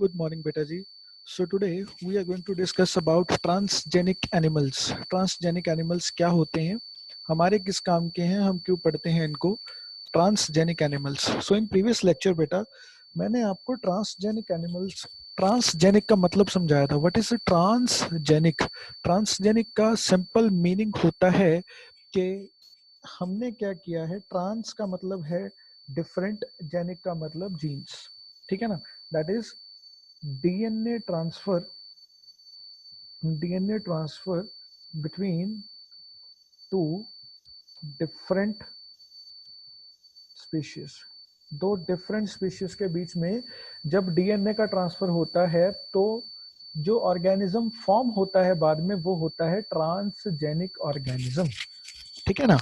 Good morning, beta ji. So today we are going to discuss about transgenic animals. Transgenic animals क्या होते हैं, हमारे किस काम के हैं, हम क्यों पढ़ते हैं इनको, transgenic animals. So in previous lecture बेटा मैंने आपको ट्रांसजेनिक एनिमल्स, ट्रांसजेनिक का मतलब समझाया था. What is transgenic? ट्रांसजेनिक का सिंपल मीनिंग होता है कि हमने क्या किया है. ट्रांस का मतलब है डिफरेंट, जेनिक का मतलब जीन्स. ठीक है ना. That is DNA transfer, DNA transfer between two different species. दो डिफरेंट स्पीशीज के बीच में जब डीएनए का ट्रांसफर होता है तो जो ऑर्गेनिज्म फॉर्म होता है बाद में वो होता है ट्रांसजेनिक ऑर्गेनिज्म. ठीक है ना.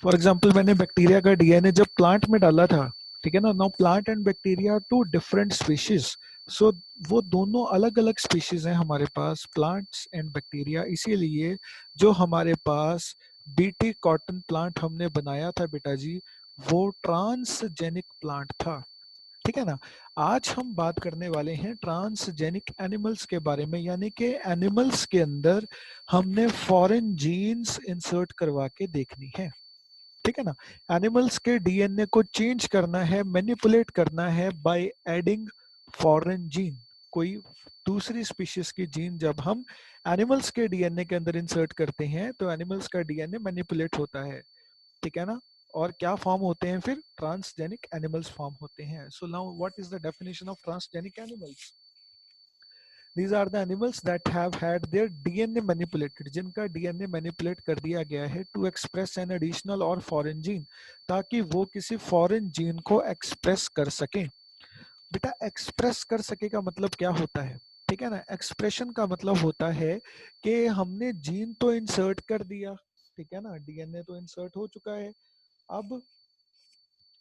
फॉर एग्जांपल मैंने बैक्टीरिया का डीएनए जब प्लांट में डाला था, ठीक है ना. Now plant and bacteria two different species. So वो दोनों अलग अलग स्पीशीज हैं हमारे पास, प्लांट्स एंड बैक्टीरिया. इसीलिए जो हमारे पास बीटी कॉटन प्लांट हमने बनाया था बेटा जी, वो ट्रांसजेनिक प्लांट था. ठीक है ना. आज हम बात करने वाले हैं ट्रांसजेनिक एनिमल्स के बारे में, यानी कि एनिमल्स के अंदर हमने फॉरेन जीन्स इंसर्ट करवा के देखनी है. ठीक है ना. एनिमल्स के डीएनए को चेंज करना है, मैनिपुलेट करना है बाय एडिंग फॉरेन जीन. कोई दूसरी स्पीशीज की जीन जब हम एनिमल्स के डीएनए के अंदर इंसर्ट करते हैं तो एनिमल्स का डीएनए मैनिपुलेट होता है. ठीक है ना. और क्या फॉर्म होते हैं फिर? ट्रांसजेनिक एनिमल्स फॉर्म होते हैं. So now what is the definition of transgenic animals? These are the animals that have had their DNA manipulated, जिनका DNA मैनिपुलेट कर दिया गया है to express an additional और foreign gene, ताकि वो किसी foreign gene को express कर सकें. बेटा एक्सप्रेस कर सके का मतलब क्या होता है? ठीक है ना. एक्सप्रेशन का मतलब होता है कि हमने जीन तो इंसर्ट कर दिया, ठीक है ना, डीएनए तो इंसर्ट हो चुका है. अब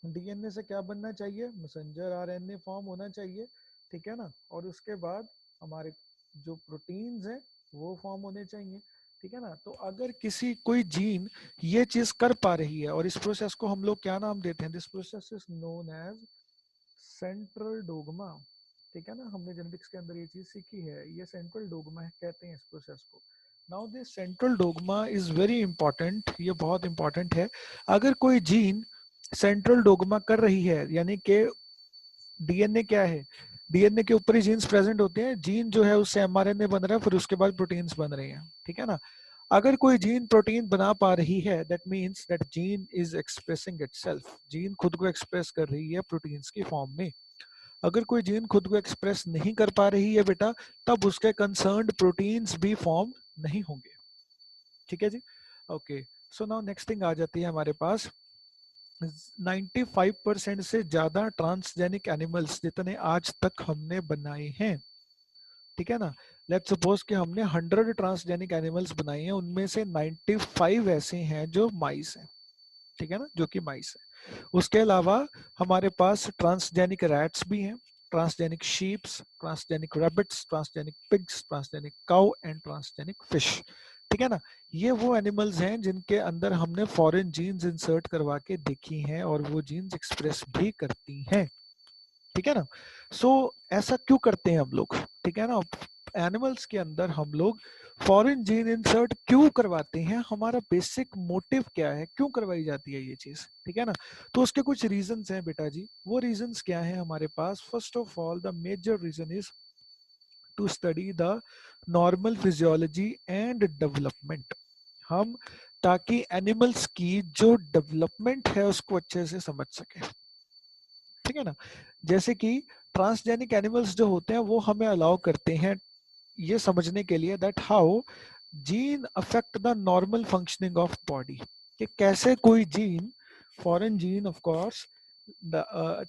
डीएनए से क्या बनना चाहिए? मैसेंजर आरएनए फॉर्म होना चाहिए. ठीक है ना. और उसके बाद हमारे जो प्रोटीन्स हैं वो फॉर्म होने चाहिए. ठीक है ना. तो अगर किसी कोई जीन ये चीज कर पा रही है, और इस प्रोसेस को हम लोग क्या नाम देते हैं? This process is known as central dogma. ठीक है ना. हमने जेनेटिक्स के अंदर ये चीज सीखी है, ये सेंट्रल डोगमा कहते हैं इस प्रोसेस को. Now this central dogma is very important, ये बहुत इंपॉर्टेंट है. अगर कोई जीन सेंट्रल डोगमा कर रही है, यानी कि डीएनए क्या है? डीएनए के ऊपर ही जीन्स प्रेजेंट होते हैं. जीन जो है उससे एमआरएनए बन रहा है, फिर उसके बाद प्रोटीन्स बन रहे हैं. ठीक है ना. अगर कोई जीन प्रोटीन बना पा रही है, that means that gene is expressing itself. Gene खुद को एक्सप्रेस कर रही है प्रोटीन्स की फॉर्म में. अगर कोई जीन खुद को एक्सप्रेस नहीं कर पा रही है बेटा, तब उसके कंसर्न्ड प्रोटीन्स भी फॉर्म नहीं होंगे. ठीक है जी. Okay. So now next thing आ जाती है हमारे पास. 95% से ज्यादा ट्रांसजेनिक एनिमल्स जितने आज तक हमने बनाए हैं, ठीक है ना. लेट्स सपोज कि हमने 100 ट्रांसजेनिक एनिमल्स बनाए हैं, उनमें से 95 ऐसे हैं जो माइस हैं. ठीक है ना, जो कि माइस है. उसके अलावा हमारे पास ट्रांसजेनिक रैट्स भी हैं, transgenic sheeps, transgenic rabbits, transgenic pigs, transgenic cow and transgenic fish. ठीक है ना. ये वो एनिमल्स हैं जिनके अंदर हमने फॉरेन जीन्स इंसर्ट करवा के देखी हैं और वो जीन्स एक्सप्रेस भी करती हैं. ठीक है ना. ऐसा क्यों करते हैं हम लोग? ठीक है ना. एनिमल्स के अंदर हम लोग फॉरेन जीन इंसर्ट क्यों करवाते हैं? हमारा बेसिक मोटिव क्या है, क्यों करवाई जाती है ये चीज? ठीक है ना. तो उसके कुछ रीजंस हैं बेटा जी. वो रीजंस क्या हैं हमारे पास? First of all the major reason is to study the normal physiology and development. हम ताकि एनिमल्स की जो डेवलपमेंट है उसको अच्छे से समझ सके. ठीक है ना. जैसे कि ट्रांसजेनिक एनिमल्स जो होते हैं वो हमें अलाउ करते हैं ये समझने के लिए that how gene affect the normal functioning of body. कि कैसे कोई gene, foreign gene of course.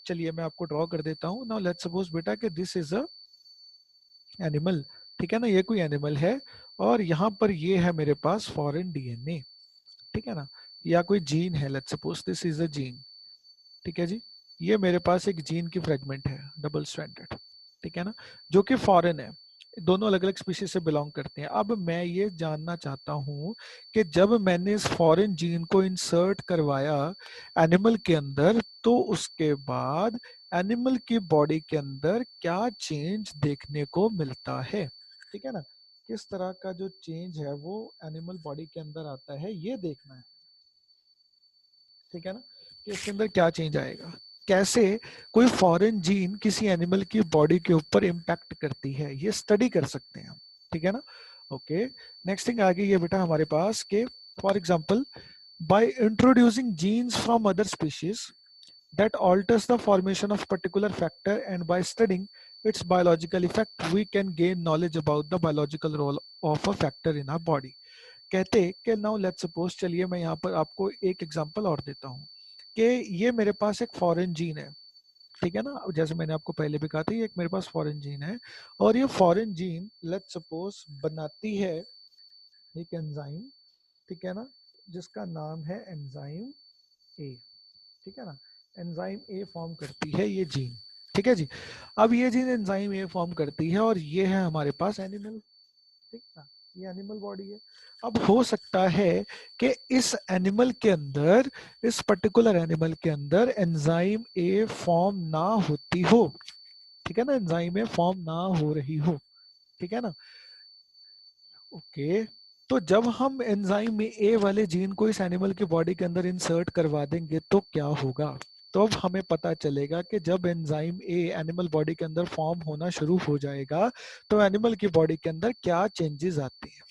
चलिए मैं आपको ड्रॉ कर देता हूँ. नाउ लेट्स सपोज बेटा कि दिस इज अ एनिमल. ठीक है ना. ये कोई एनिमल है और यहाँ पर ये है मेरे पास फॉरेन डीएनए. ठीक है ना. या कोई जीन है, let's suppose this is a gene. ठीक है जी. ये मेरे पास एक जीन की फ्रेगमेंट है, डबल स्ट्रैंडेड. ठीक है ना, जो कि फॉरेन है. दोनों अलग अलग स्पीशीज से बिलोंग करते हैं। अब मैं ये जानना चाहता हूं कि जब मैंने इस फॉरेन जीन को इंसर्ट करवाया एनिमल के अंदर, तो उसके बाद एनिमल की बॉडी के अंदर क्या चेंज देखने को मिलता है, ठीक है ना। किस तरह का जो चेंज है वो एनिमल बॉडी के अंदर आता है, ये देखना है, ठीक है ना, कि इसके अंदर क्या चेंज आएगा, कैसे कोई फॉरेन जीन किसी एनिमल की बॉडी के ऊपर इम्पैक्ट करती है, ये स्टडी कर सकते हैं हम, ठीक है ना। ओके, नेक्स्ट थिंग आ गई है बेटा हमारे पास के for example by introducing genes from other species that alters the formation of particular factor, and by studying its biological effect we can gain knowledge about the biological role of a factor in our body। कहते कि now let's suppose, चलिए मैं यहाँ पर आपको एक example और देता हूँ कि ये मेरे पास एक फॉरेन जीन है, ठीक है ना। जैसे मैंने आपको पहले भी कहा था, ये एक मेरे पास फॉरेन जीन है, और ये फॉरेन जीन लेट्स सपोज बनाती है एक एंजाइम, ठीक है ना, जिसका नाम है एंजाइम ए, ठीक है ना। एंजाइम ए फॉर्म करती है ये जीन, ठीक है जी। अब ये जीन एंजाइम ए फॉर्म करती है और ये है हमारे पास एनिमल, ठीक ना, ये एनिमल बॉडी है। अब हो सकता है कि इस एनिमल के अंदर, इस पर्टिकुलर एनिमल के अंदर एंजाइम ए फॉर्म ना होती हो, ठीक है ना, एंजाइम ए फॉर्म ना हो रही हो, ठीक है ना। ओके, तो जब हम एंजाइम में ए वाले जीन को इस एनिमल की बॉडी के अंदर इंसर्ट करवा देंगे तो क्या होगा, तो अब हमें पता चलेगा कि जब एंजाइम ए एनिमल बॉडी के अंदर फॉर्म होना शुरू हो जाएगा तो एनिमल की बॉडी के अंदर क्या चेंजेस आते हैं,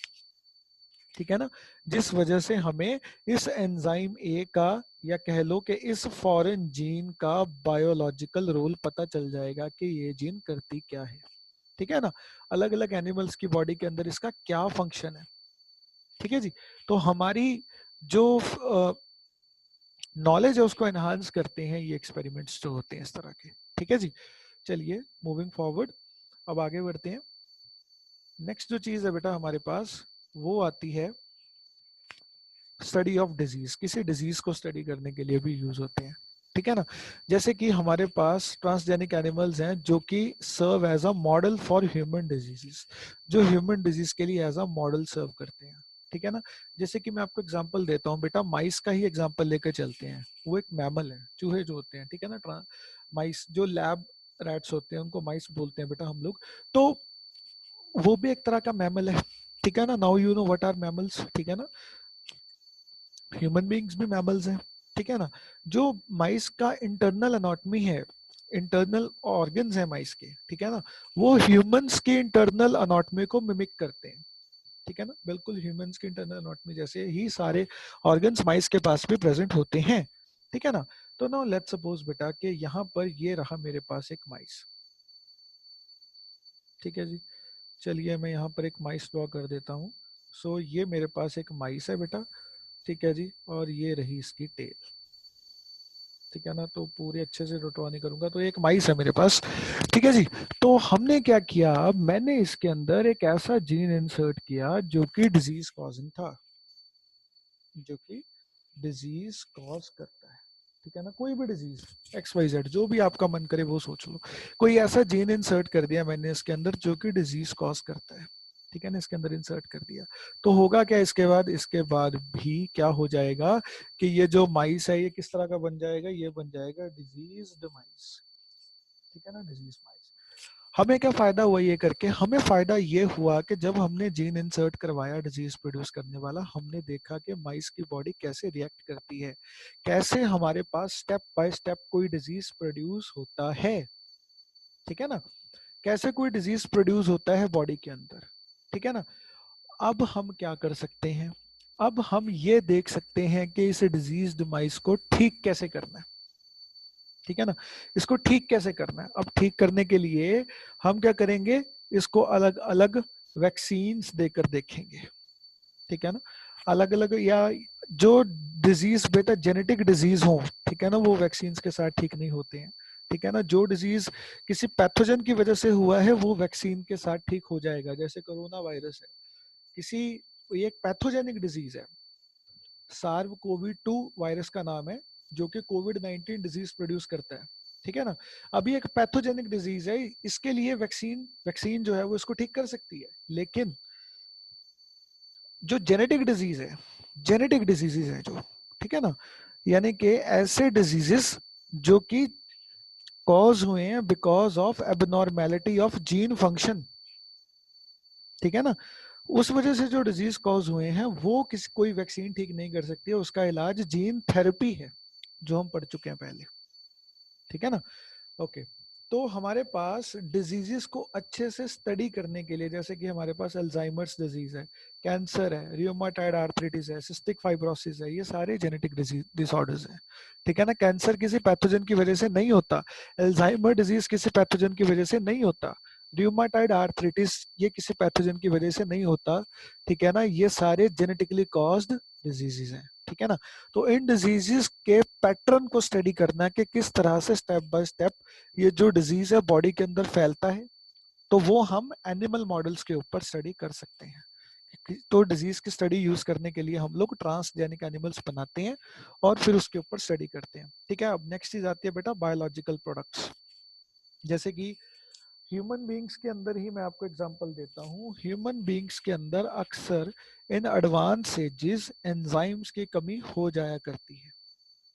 ठीक है ना। जिस वजह से हमें इस एंजाइम ए का, या कह लो कि इस फॉरेन जीन का बायोलॉजिकल रोल पता चल जाएगा कि ये जीन करती क्या है, ठीक है ना। अलग अलग एनिमल्स की बॉडी के अंदर इसका क्या फंक्शन है, ठीक है जी। तो हमारी जो नॉलेज है उसको एनहांस करते हैं ये एक्सपेरिमेंट्स जो होते हैं इस तरह के, ठीक है जी। चलिए मूविंग फॉरवर्ड, अब आगे बढ़ते हैं। नेक्स्ट जो चीज है बेटा हमारे पास, वो आती है स्टडी ऑफ डिजीज। किसी डिजीज को स्टडी करने के लिए भी यूज होते हैं, ठीक है ना। जैसे कि हमारे पास ट्रांसजेनिक एनिमल्स हैं जो कि serve as a model for human diseases, जो ह्यूमन डिजीज के लिए एज अ मॉडल सर्व करते हैं, ठीक है ना। जैसे कि मैं आपको एग्जांपल देता हूँ बेटा, माइस का ही एग्जांपल लेकर चलते हैं। वो एक मैमल है, चूहे जो होते हैं, ठीक है ना, माइस जो लैब रैट्स होते हैं उनको माइस बोलते हैं बेटा हम लोग। तो वो भी एक तरह का मैमल है, ठीक है ना। Now you know what are mammals, ठीक है ना। ह्यूमन बींग्स भी मैमल्स हैं, ठीक है ना। जो माइस का इंटरनल एनाटॉमी है, इंटरनल ऑर्गन्स है माइस के, ठीक है ना, वो ह्यूमंस के इंटरनल एनाटॉमी को मिमिक करते हैं, ठीक है ना। बिल्कुल ह्यूमंस के इंटरनल एनाटॉमी जैसे ही सारे ऑर्गन्स माइस के पास भी प्रेजेंट होते हैं, ठीक है ना। तो नाउ लेट्स सपोज बेटा कि यहाँ पर ये रहा मेरे पास एक माइस, ठीक है जी। चलिए मैं यहाँ पर एक माइस ड्रॉ कर देता हूँ। सो ये मेरे पास एक माइस है बेटा, ठीक है जी, और ये रही इसकी टेल, ठीक है ना। तो पूरे अच्छे से ड्रॉ नहीं करूंगा, तो एक माइस है मेरे पास, ठीक है जी। तो हमने क्या किया, मैंने इसके अंदर एक ऐसा जीन इंसर्ट किया जो कि डिजीज कॉजिंग था, जो कि डिजीज कॉज करता है, ठीक है ना। कोई भी डिजीज एक्स वाई जेड जो भी आपका मन करे वो सोच लो, कोई ऐसा जीन इंसर्ट कर दिया मैंने इसके अंदर जो कि डिजीज कॉज करता है, ठीक है ना, इसके अंदर इंसर्ट कर दिया। तो होगा क्या इसके बाद, इसके बाद भी क्या हो जाएगा कि ये जो माइस है ये किस तरह का बन जाएगा, ये बन जाएगा डिजीज्ड माइस, ठीक है ना, डिजीज माइस। हमें क्या फायदा हुआ ये करके, हमें फायदा ये हुआ कि जब हमने जीन इंसर्ट करवाया डिजीज प्रोड्यूस करने वाला, हमने देखा कि माइस की बॉडी कैसे रिएक्ट करती है, कैसे हमारे पास स्टेप बाय स्टेप कोई डिजीज प्रोड्यूस होता है, ठीक है ना, कैसे कोई डिजीज प्रोड्यूस होता है बॉडी के अंदर, ठीक है ना। अब हम क्या कर सकते हैं, अब हम ये देख सकते हैं कि इस डिजीज माइस को ठीक कैसे करना है, ठीक है ना। इसको ठीक कैसे करना है, अब ठीक करने के लिए हम क्या करेंगे, इसको अलग अलग वैक्सीन्स देकर देखेंगे, ठीक है ना। अलग अलग, या जो डिजीज बेटा जेनेटिक डिजीज हो, ठीक है ना, वो वैक्सीन्स के साथ ठीक नहीं होते हैं, ठीक है ना। जो डिजीज किसी पैथोजन की वजह से हुआ है वो वैक्सीन के साथ ठीक हो जाएगा, जैसे कोरोना वायरस है, किसी, ये एक पैथोजेनिक डिजीज है, सार्व कोविड 2 वायरस का नाम है, जो कि कोविड 19 डिजीज प्रोड्यूस करता है, ठीक है ना। अभी एक पैथोजेनिक डिजीज है, इसके लिए वैक्सीन वैक्सीन जो है वो इसको ठीक कर सकती है, लेकिन जो जेनेटिक डिजीज है, जेनेटिक डिजीजेस है जो, ठीक है ना, यानी कि ऐसे डिजीजेस जो कि कॉज हुए हैं because of abnormality of gene function, ठीक है ना, उस वजह से जो डिजीज कॉज हुए हैं वो किसी कोई वैक्सीन ठीक नहीं कर सकती है, उसका इलाज जीन थेरेपी है जो हम पढ़ चुके हैं पहले, ठीक है ना। ओके, तो हमारे पास डिजीजेस को अच्छे से स्टडी करने के लिए, जैसे कि हमारे पास अल्जाइमर्स डिजीज है, कैंसर है, रियोमाटाइड आर्थराइटिस है, सिस्टिक फाइब्रोसिस है, ये सारे जेनेटिक डिसऑर्डर्स हैं, ठीक है ना। कैंसर किसी पैथोजन की वजह से नहीं होता, अल्जाइमर डिजीज किसी पैथोजन की वजह से नहीं होता, रियोमाटाइड आर्थराइटिस ये किसी पैथोजन की वजह से नहीं होता, ठीक है ना, ये सारे जेनेटिकली कॉज्ड डिजीजेस हैं, ठीक है ना। तो इन डिजीजेस के पैटर्न को स्टडी करना कि किस तरह से स्टेप बाय स्टेप ये जो डिजीज है बॉडी के अंदर फैलता है, तो वो हम एनिमल मॉडल्स के ऊपर स्टडी कर सकते हैं। तो डिजीज की स्टडी यूज करने के लिए हम लोग ट्रांसजेनिक एनिमल्स बनाते हैं और फिर उसके ऊपर स्टडी करते हैं, ठीक है। अब नेक्स्ट चीज आती है बेटा बायोलॉजिकल प्रोडक्ट्स, जैसे कि ह्यूमन बींग्स के अंदर ही मैं आपको एग्जांपल देता हूँ, ह्यूमन बींग्स के अंदर अक्सर इन एडवांस एजेस एंजाइम्स की कमी हो जाया करती है,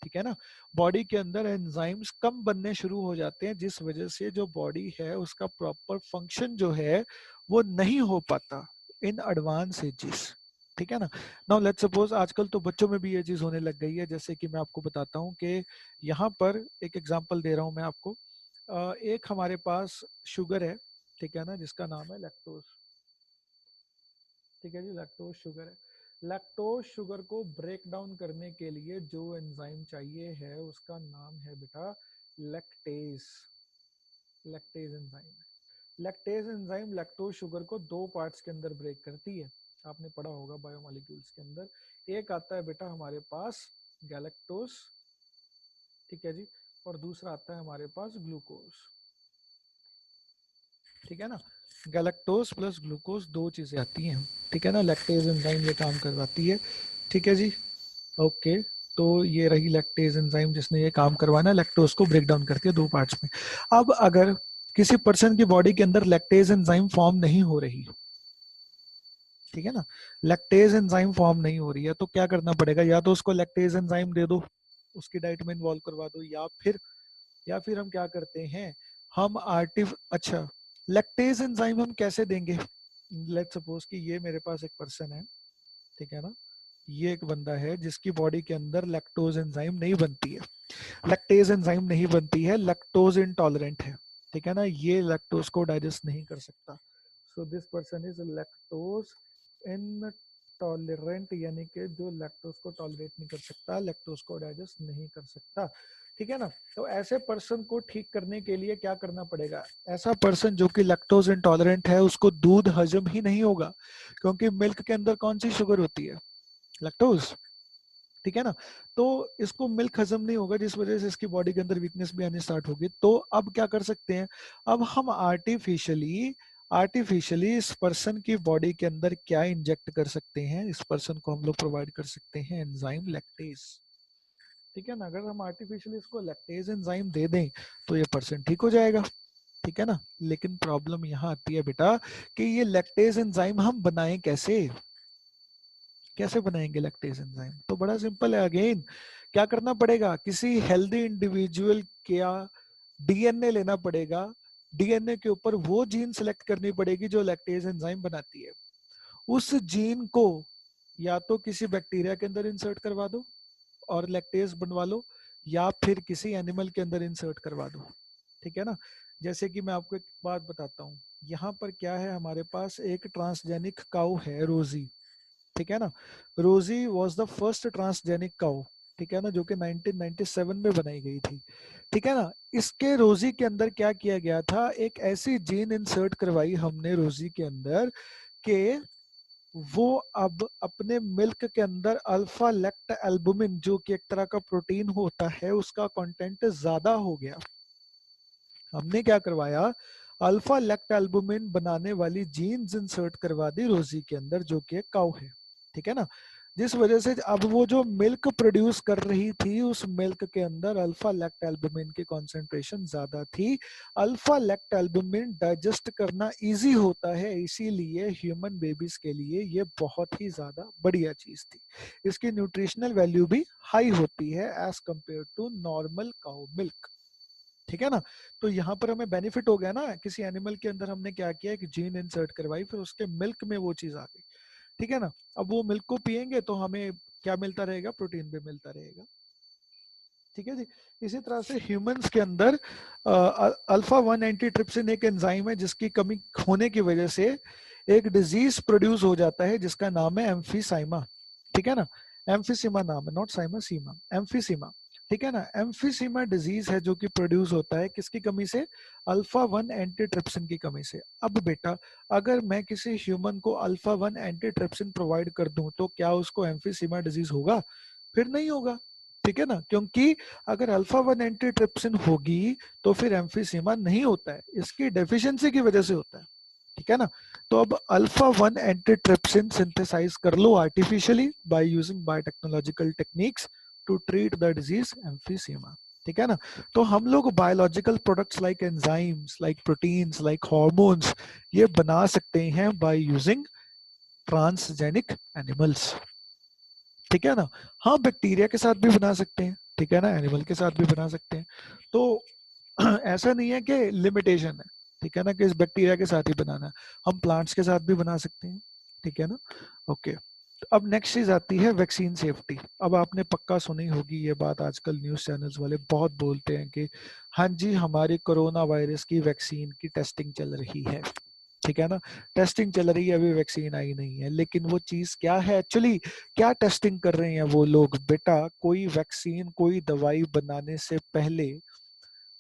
ठीक है ना। बॉडी के अंदर एंजाइम्स कम बनने शुरू हो जाते हैं, जिस वजह से जो बॉडी है उसका प्रॉपर फंक्शन जो है वो नहीं हो पाता इन एडवांस एजेस, ठीक है ना। नाउ लेट्स सपोज आजकल तो बच्चों में भी ये चीज होने लग गई है, जैसे कि मैं आपको बताता हूँ कि यहाँ पर एक एग्जांपल दे रहा हूँ मैं आपको। एक हमारे पास शुगर है, ठीक है ना, जिसका नाम है लैक्टोज, ठीक है जी, लैक्टोज शुगर है। लैक्टोज शुगर को ब्रेक डाउन करने के लिए जो एंजाइम चाहिए है उसका नाम है बेटा lactase, lactase enzyme. Lactase enzyme lactose sugar को दो पार्ट्स के अंदर ब्रेक करती है, आपने पढ़ा होगा बायोमोलिक्यूल्स के अंदर। एक आता है बेटा हमारे पास गैलेक्टोज, ठीक है जी, और दूसरा आता है हमारे पास ग्लूकोज, ठीक है ना। गैलेक्टोज प्लस ग्लूकोज दो चीजें आती हैं, ठीक है ना, लैक्टेज एंजाइम ये काम करवाती है, ठीक है जी। ओके, तो ये रही लैक्टेज एंजाइम जिसने ये काम करवाना है, लैक्टोज को ब्रेक डाउन करती है दो पार्ट्स में। अब अगर किसी पर्सन की बॉडी के अंदर लैक्टेज एंजाइम फॉर्म नहीं हो रही, ठीक है ना, लैक्टेज एंजाइम फॉर्म नहीं हो रही है, तो क्या करना पड़ेगा, या तो उसको लैक्टेज एंजाइम दे दो, उसकी डाइट में इन्वॉल्व करवा दो, या फिर हम क्या करते हैं, हम अच्छा, लैक्टेज एंजाइम हम कैसे देंगे। लेट्स सपोज कि ये मेरे पास एक पर्सन है, ठीक है ना, ये एक बंदा है जिसकी बॉडी के अंदर लैक्टोज एंजाइम नहीं बनती है, लैक्टेज एंजाइम नहीं बनती है, लैक्टोज इंटॉलरेंट है, ठीक है ना, ये लैक्टोज को डाइजेस्ट नहीं कर सकता। So this person is lactose intolerant, यानी कि जो लैक्टोज को टॉलरेट नहीं कर सकता, लैक्टोज को डाइजेस्ट नहीं कर सकता, ठीक है ना। तो ऐसे पर्सन को ठीक करने के लिए क्या करना पड़ेगा, ऐसा पर्सन जो कि लैक्टोज इंटॉलरेंट है उसको दूध हजम ही नहीं होगा, क्योंकि मिल्क के अंदर कौन सी शुगर होती है, लैक्टोज, ठीक है ना। तो इसको मिल्क हजम नहीं होगा, जिस वजह से इसकी बॉडी के अंदर वीकनेस भी आनी स्टार्ट होगी। तो अब क्या कर सकते हैं, अब हम आर्टिफिशियली आर्टिफिशियली इस पर्सन की बॉडी के अंदर क्या इंजेक्ट कर सकते हैं, इस पर्सन को हम लोग प्रोवाइड कर सकते हैं एंजाइम लैक्टेज, ठीक है ना। अगर हम आर्टिफिशियली इसको लैक्टेज एंजाइम दे दें तो ये पर्सन ठीक हो जाएगा, ठीक है ना। लेकिन प्रॉब्लम यहाँ आती है बेटा कि ये लैक्टेज एंजाइम हम बनाएं कैसे, कैसे बनाएंगे लैक्टेज एंजाइम, तो बड़ा सिंपल है। अगेन क्या करना पड़ेगा, किसी हेल्दी इंडिविजुअल का डीएनए लेना पड़ेगा, डीएनए के ऊपर वो जीन सेलेक्ट करनी पड़ेगी जो लैक्टेज एंजाइम बनाती है, उस जीन को या तो किसी बैक्टीरिया के अंदर इंसर्ट करवा दो और लैक्टेज बनवा लो, या फिर किसी एनिमल के अंदर इंसर्ट करवा दो, ठीक है ना। जैसे कि मैं आपको एक बात बताता हूँ, यहाँ पर क्या है, हमारे पास एक ट्रांसजेनिक काउ है रोजी, ठीक है ना। रोजी was the first transgenic cow, ठीक है ना, जो कि 1997 में बनाई गई थी, ठीक है ना। इसके रोजी के अंदर क्या किया गया था, एक ऐसी जीन इंसर्ट करवाई हमने रोजी के अंदर कि वो अब अपने मिल्क के अंदर अल्फा लेक्ट एल्बुमिन जो कि एक तरह का प्रोटीन होता है उसका कंटेंट ज्यादा हो गया। हमने क्या करवाया, अल्फा लेक्ट एल्बुमिन बनाने वाली जीन्स इंसर्ट करवा दी रोजी के अंदर जो कि काउ है, ठीक है ना। जिस वजह से अब वो जो मिल्क प्रोड्यूस कर रही थी उस मिल्क के अंदर अल्फा लैक्ट एल्बुमिन की कॉन्सेंट्रेशन ज्यादा थी। अल्फा लैक्ट एल्बुमिन डाइजेस्ट करना इजी होता है, इसीलिए ह्यूमन बेबीज के लिए ये बहुत ही ज्यादा बढ़िया चीज थी। इसकी न्यूट्रिशनल वैल्यू भी हाई होती है as compare to normal cow milk. ठीक है ना। तो यहाँ पर हमें बेनिफिट हो गया ना, किसी एनिमल के अंदर हमने क्या किया, कि जीन इंसर्ट करवाई, फिर उसके मिल्क में वो चीज आ गई। ठीक है ना। अब वो मिल्क को पियेंगे तो हमें क्या मिलता रहेगा, प्रोटीन भी मिलता रहेगा। ठीक है जी। इसी तरह से ह्यूमंस के अंदर अल्फा 1 एंटीट्रिप्सिन एक एंजाइम है जिसकी कमी होने की वजह से एक डिजीज प्रोड्यूस हो जाता है जिसका नाम है एम्फीसाइमा। ठीक है ना। एम्फीसीमा नाम है, नॉट साइमा, सीमा, एम्फीसीमा। ठीक है ना। एम्फीसीमा डिजीज है जो कि प्रोड्यूस होता है किसकी कमी से, अल्फा 1 एंटीट्रिप्सिन की कमी से। अब बेटा अगर मैं किसी ह्यूमन को अल्फा 1 एंटीट्रिप्सिन प्रोवाइड कर दूं तो क्या उसको एम्फीसीमा डिजीज होगा? फिर नहीं होगा। ठीक है ना, क्योंकि अगर अल्फा 1 एंटीट्रिप्सिन होगी तो फिर एम्फीसीमा नहीं होता है, इसकी डेफिशिएंसी की वजह से होता है। ठीक है ना। तो अब अल्फा 1 एंटीट्रिप्सिन सिंथेसाइज कर लो artificially by using biotechnological techniques to treat the disease emphysema. ठीक है ना। तो हम लोग biological products like enzymes, like proteins, like hormones ये बना सकते हैं बाय यूजिंग ट्रांसजेनिक एनिमल्स। ठीक है ना। हाँ, बैक्टीरिया के साथ भी बना सकते हैं, ठीक है ना, एनिमल के साथ भी बना सकते हैं। तो ऐसा नहीं है कि लिमिटेशन है, ठीक है ना, कि इस बैक्टीरिया के साथ ही बनाना है, हम प्लांट्स के साथ भी बना सकते हैं। ठीक है ना। ओके। तो अब नेक्स्ट चीज आती है वैक्सीन सेफ्टी। अब आपने पक्का सुनी होगी ये बात, आजकल न्यूज चैनल्स वाले बहुत बोलते हैं कि हाँ जी हमारी कोरोना वायरस की वैक्सीन की टेस्टिंग चल रही है। ठीक है ना। टेस्टिंग चल रही है, अभी वैक्सीन आई नहीं है, लेकिन वो चीज क्या है एक्चुअली, क्या टेस्टिंग कर रहे हैं वो लोग? बेटा कोई वैक्सीन, कोई दवाई बनाने से पहले,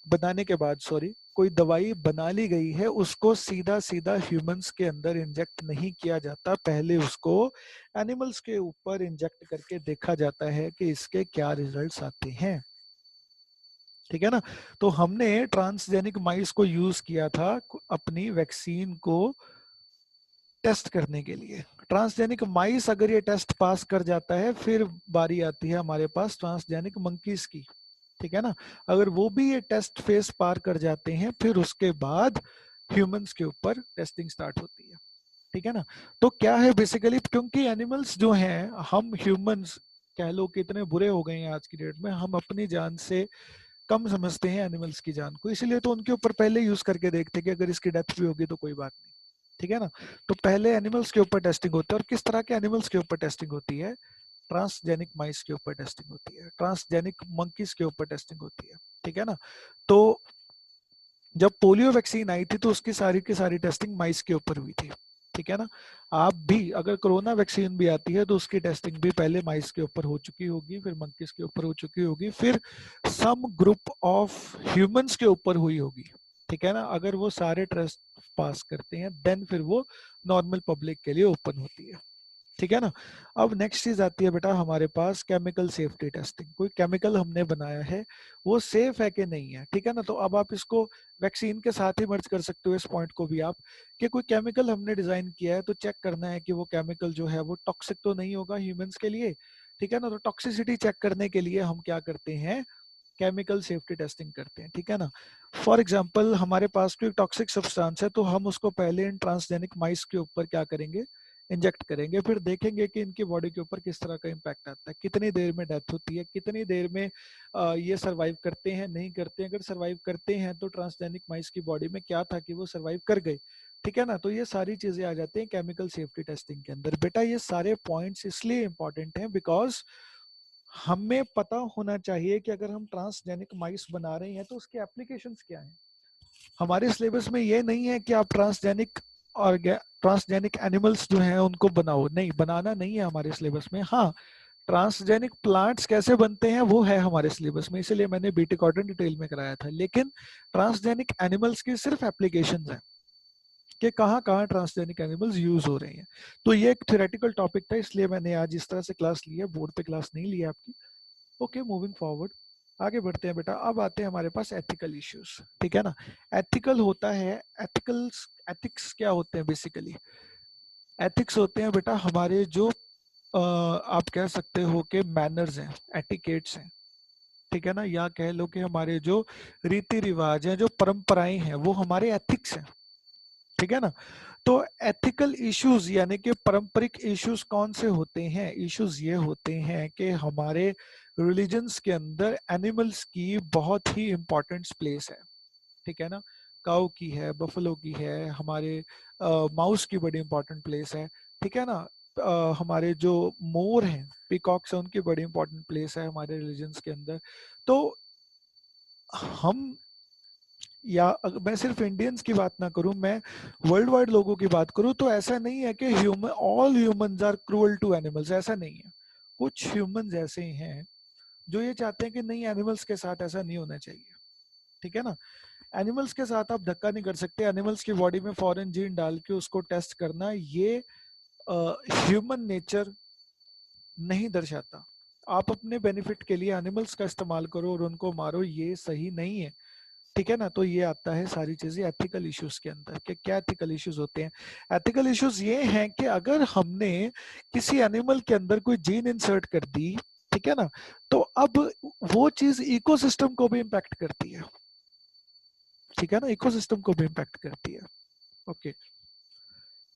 बनाने के बाद सॉरी, कोई दवाई बना ली गई है उसको सीधा सीधा ह्यूमंस के अंदर इंजेक्ट नहीं किया जाता, पहले उसको एनिमल्स के ऊपर इंजेक्ट करके देखा जाता है कि इसके क्या रिजल्ट्स आते हैं। ठीक है ना। तो हमने ट्रांसजेनिक माइस को यूज किया था अपनी वैक्सीन को टेस्ट करने के लिए। ट्रांसजेनिक माइस अगर ये टेस्ट पास कर जाता है फिर बारी आती है हमारे पास ट्रांसजेनिक मंकीज की। ठीक है ना। अगर वो भी ये टेस्ट फेस पार कर जाते हैं फिर उसके बाद ह्यूमंस के ऊपर टेस्टिंग स्टार्ट होती है। ठीक है ना। तो क्या है बेसिकली, क्योंकि एनिमल्स जो हैं, हम ह्यूमंस कह लो कि इतने बुरे हो गए हैं आज की डेट में, हम अपनी जान से कम समझते हैं एनिमल्स की जान को, इसलिए तो उनके ऊपर पहले यूज करके देखते हैं कि अगर इसकी डेथ भी होगी तो कोई बात नहीं। ठीक है ना। तो पहले एनिमल्स के ऊपर टेस्टिंग होती है, और किस तरह के एनिमल्स के ऊपर टेस्टिंग होती है? ट्रांसजेनिक माइस के ऊपर टेस्टिंग होती है, ट्रांसजेनिक मंकीज के ऊपर टेस्टिंग होती है। ठीक है ना। तो जब पोलियो वैक्सीन आई थी तो उसकी सारी की सारी टेस्टिंग माइस के ऊपर हुई थी। ठीक है ना। आप भी अगर कोरोना वैक्सीन भी आती है तो उसकी टेस्टिंग भी पहले माइस के ऊपर हो चुकी होगी, फिर मंकीज के ऊपर हो चुकी होगी, फिर सम ग्रुप ऑफ ह्यूमंस के ऊपर हुई होगी। ठीक है ना। अगर वो सारे टेस्ट पास करते हैं देन फिर वो नॉर्मल पब्लिक के लिए ओपन होती है। ठीक है ना। अब नेक्स्ट चीज आती है बेटा हमारे पास केमिकल सेफ्टी टेस्टिंग। कोई केमिकल हमने बनाया है वो सेफ है कि नहीं है। ठीक है ना। तो अब आप इसको वैक्सीन के साथ ही मर्ज कर सकते हो इस पॉइंट को भी आप, कि कोई केमिकल हमने डिजाइन किया है तो चेक करना है कि वो केमिकल जो है वो टॉक्सिक तो नहीं होगा ह्यूमंस के लिए। ठीक है ना। तो टॉक्सिसिटी चेक करने के लिए हम क्या करते हैं, केमिकल सेफ्टी टेस्टिंग करते हैं। ठीक है ना। फॉर एग्जाम्पल हमारे पास कोई टॉक्सिक सब्सटेंस है तो हम उसको पहले इन ट्रांसजेनिक माइस के ऊपर क्या करेंगे, इंजेक्ट करेंगे, फिर देखेंगे कि इनकी बॉडी के ऊपर किस तरह का इम्पैक्ट आता है, कितनी देर में डेथ होती है, कितनी देर में ये सर्वाइव करते हैं नहीं करते हैं, अगर सर्वाइव करते हैं तो ट्रांसजेनिक माइस की बॉडी में क्या था कि वो सर्वाइव कर गए। ठीक है ना। तो ये सारी चीजें आ जाती हैं केमिकल सेफ्टी टेस्टिंग के अंदर। बेटा ये सारे पॉइंट्स इसलिए इंपॉर्टेंट हैं बिकॉज हमें पता होना चाहिए कि अगर हम ट्रांसजेनिक माइस बना रहे हैं तो उसके एप्लीकेशंस क्या हैं। हमारे सिलेबस में ये नहीं है कि आप ट्रांसजेनिक और ट्रांसजेनिक एनिमल्स जो हैं उनको बनाओ, नहीं, बनाना नहीं है हमारे सिलेबस में। हाँ, ट्रांसजेनिक प्लांट्स कैसे बनते हैं वो है हमारे सिलेबस में, इसीलिए मैंने बीटी कॉटन डिटेल में कराया था, लेकिन ट्रांसजेनिक एनिमल्स की सिर्फ एप्लीकेशंस हैं कि कहाँ कहाँ ट्रांसजेनिक एनिमल्स यूज हो रहे हैं। तो ये एक थ्योरेटिकल टॉपिक था इसलिए मैंने आज इस तरह से क्लास ली है, बोर्ड पे क्लास नहीं ली है आपकी। ओके, मूविंग फॉरवर्ड, आगे बढ़ते हैं बेटा। अब आते हैं हमारे पास एथिकल इश्यूज। ठीक है ना। एथिकल होता है, एथिकल्स, एथिक्स क्या होते हैं बेसिकली? एथिक्स होते हैं बेटा हमारे जो आप कह सकते हो कि मैनर्स हैं, एटिकेट्स हैं, ठीक है ना, या कह लो कि हमारे जो रीति रिवाज हैं, जो परंपराएं हैं, वो हमारे एथिक्स हैं, ठीक है ना। तो एथिकल इश्यूज यानी कि पारंपरिक इश्यूज कौन से होते हैं? इश्यूज ये होते हैं कि हमारे रिलीजन्स के अंदर एनिमल्स की बहुत ही इंपॉर्टेंट प्लेस है, ठीक है ना। काऊ की है, बफलो की है, हमारे माउस की बड़ी इंपॉर्टेंट प्लेस है, ठीक है ना। हमारे जो मोर हैं, पीकॉक्स हैं, उनकी बड़ी इंपॉर्टेंट प्लेस है हमारे रिलीजन्स के अंदर। तो हम, या अगर मैं सिर्फ इंडियंस की बात ना करूं, मैं वर्ल्ड वाइड लोगों की बात करूं, तो ऐसा नहीं है कि human, all humans are cruel to animals, ऐसा नहीं है। कुछ ह्यूमंस ऐसे हैं जो ये चाहते हैं कि नहीं, एनिमल्स के साथ ऐसा नहीं होना चाहिए, ठीक है ना। एनिमल्स के साथ आप धक्का नहीं कर सकते। एनिमल्स की बॉडी में फॉरेन जीन डाल के उसको टेस्ट करना, ये ह्यूमन नेचर नहीं दर्शाता। आप अपने बेनिफिट के लिए एनिमल्स का इस्तेमाल करो और उनको मारो, ये सही नहीं है, ठीक है ना। तो ये आता है सारी चीजें एथिकल इश्यूज के अंदर। कि क्या एथिकल इश्यूज होते हैं? एथिकल इश्यूज ये हैं कि अगर हमने किसी एनिमल के अंदर कोई जीन इंसर्ट कर दी, ठीक है ना, तो अब वो चीज इकोसिस्टम को भी इम्पैक्ट करती है, ठीक है ना, इकोसिस्टम को भी इम्पैक्ट करती है। ओके,